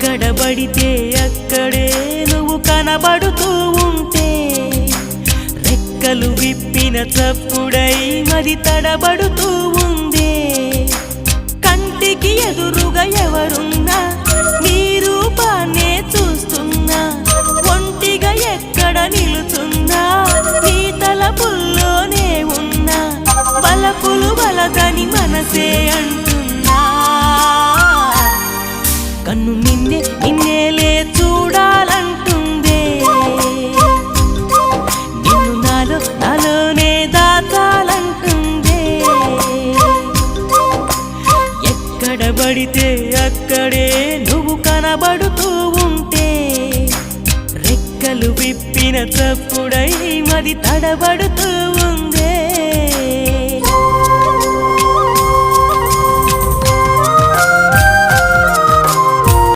ఎక్కడ పడితే అక్కడే నువ్వు కనబడుతూ ఉంటే రెక్కలు విప్పిన చప్పుడై మది తడబడుతూ ఉందే కంటికి ఎదురుగా ఎవరున్నా నీ రూపాన్నే చూస్తున్నా ఒంటిగా ఎక్కడ నిలుచున్నా నీ తలపుల్లోనే ఉన్నా బలపులు బలదని మనసే అంటున్నా కన్ను నిన్నేలే చూడాలంటుందే నిన్ను నాలోనే దాచాలంటుందే ఎక్కడ పడితే అక్కడే నువ్వు కనబడుతూ ఉంటే రెక్కలు విప్పిన చప్పుడై మది తడబడుతూ